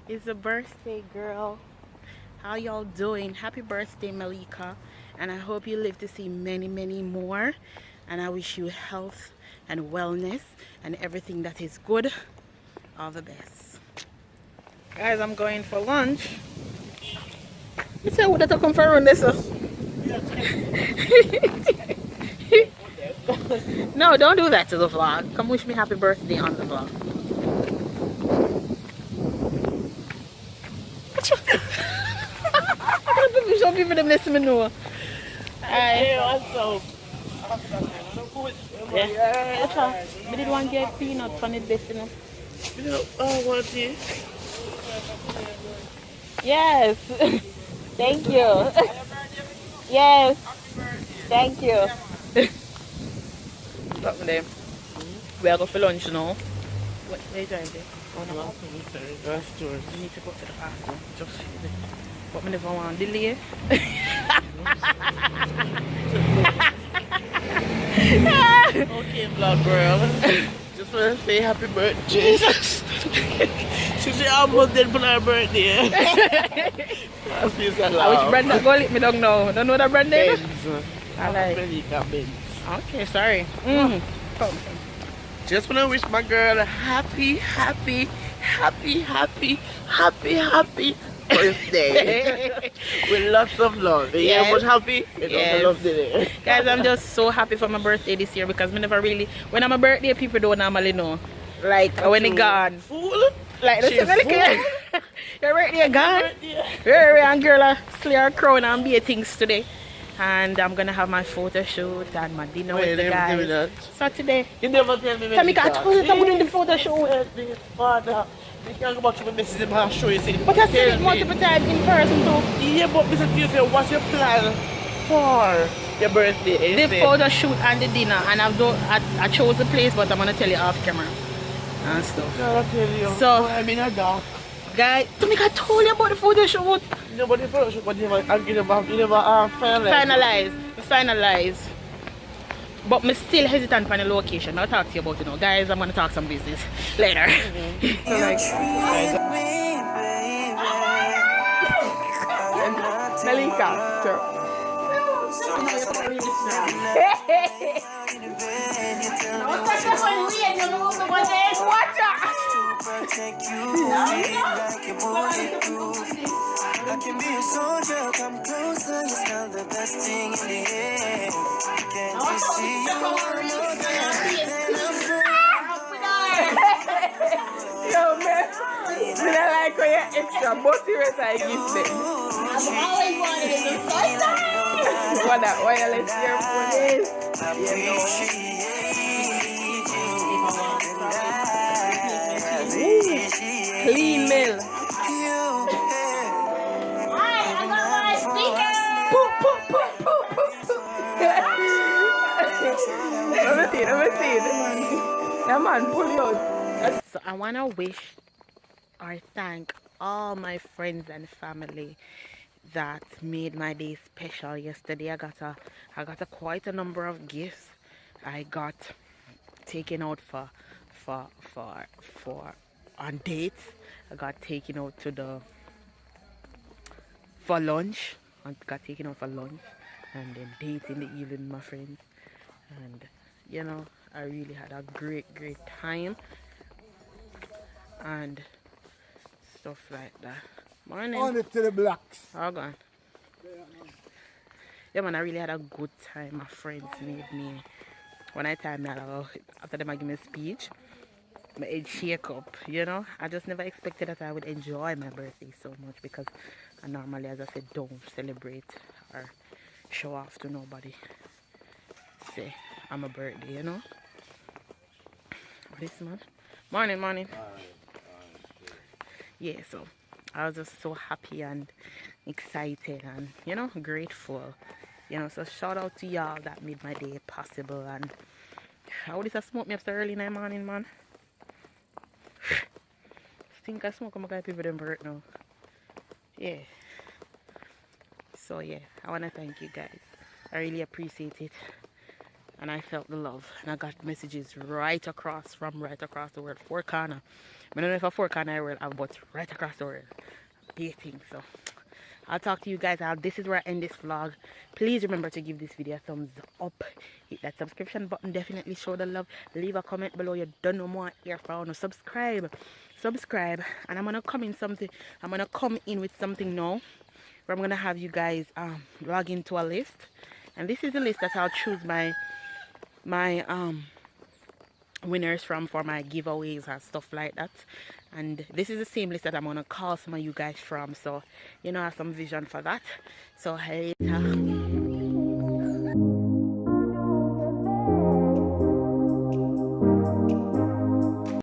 It's a birthday, girl. How y'all doing? Happy birthday, Melica. And I hope you live to see many, many more. And I wish you health and wellness and everything that is good. All the best. Guys, I'm going for lunch. You say what to come for around this? No, don't do that to the vlog. Come wish me happy birthday on the vlog. Some people them listen to me know. Yeah. I did one get peanut from it best, you know. Oh, what is? Yes. Thank you. Yes. Thank you. Stop me there. We are going for lunch now. What are you trying to do? Oh, no, restaurant. You need to go to the bathroom. Just but me never want to delay. Okay, vlog girl. Just want to say happy birthday. She said almost dead for her birthday. I wish Brenda go let me don't know. Don't know that Brenda? Benz. I like. Melica Benz. Okay, sorry. Come. Just want to wish my girl a happy birthday. With lots of love. Yes. Yeah, but happy? Yes. Love today. Guys, I'm just so happy for my birthday this year because me never really, when I'm a birthday, people don't normally know. Like when it gone. Fool? Like that's She's Melica. Your birthday gone. Very and girl slay her crown and be things today. And I'm gonna have my photo shoot and my dinner with the guys. So today, you never tell me. Tamika, I told you to put in the photo shoot. Father, you can't go back to my message and I'll show you. But I said it multiple times in person too. Yeah, but Mr. Tuesday, what's your plan for your birthday? The photo shoot and the dinner, and I chose the place, but I'm gonna tell you off camera and stuff. I'll tell you. So I'm in a dark. Guys, Tamika, I told you about the photo shoot. Nobody photo shoot, but you never Finalize. But I'm still hesitant on the location. I'll talk to you about it now. Guys, I'm gonna talk some business later. So like, Melica, sure. Protect you, like a bulletproof. I can be a soldier, come closer. You smell the best thing in the air. Can't you see you more than Yo, man, I like how you're extra bossy as I give them. I've always wanted to be so sorry. What that wireless earphone is? Clean mail. Alright, I got my speaker. Let me see. Yeah, man, pull it out. So I want to wish or thank all my friends and family that made my day special yesterday. I got a quite a number of gifts. I got taken out for on dates. I got taken out for lunch. I got taken out for lunch and then dates in the evening with my friends. And you know, I really had a great time and stuff like that. Morning. On it to the blocks. Oh, gone. Yeah, man, I really had a good time. My friends made me. When I time after them I give me a speech, my head shake up, you know. I just never expected that I would enjoy my birthday so much because I normally, as I said, don't celebrate or show off to nobody. Say I'm a birthday, you know. This man. Morning. Yeah, so I was just so happy and excited and, you know, grateful. You know, so shout out to y'all that made my day possible. And how this I smoke me up so early in the morning, man. Think I smoke my people them hurt now. Yeah. So yeah, I wanna thank you guys. I really appreciate it. and I felt the love, and I got messages right across the world, four corner. I don't know if a four corner world have, but right across the world. Big thing. So I'll talk to you guys out. This is where I end this vlog. Please remember to give this video a thumbs up, hit that subscription button, definitely show the love, leave a comment below. You don't know more here for no subscribe, and I'm gonna come in with something now, where I'm gonna have you guys log into a list, and this is the list that I'll choose my winners from for my giveaways and stuff like that. And this is the same list that I'm gonna call some of you guys from, so you know I have some vision for that. So later.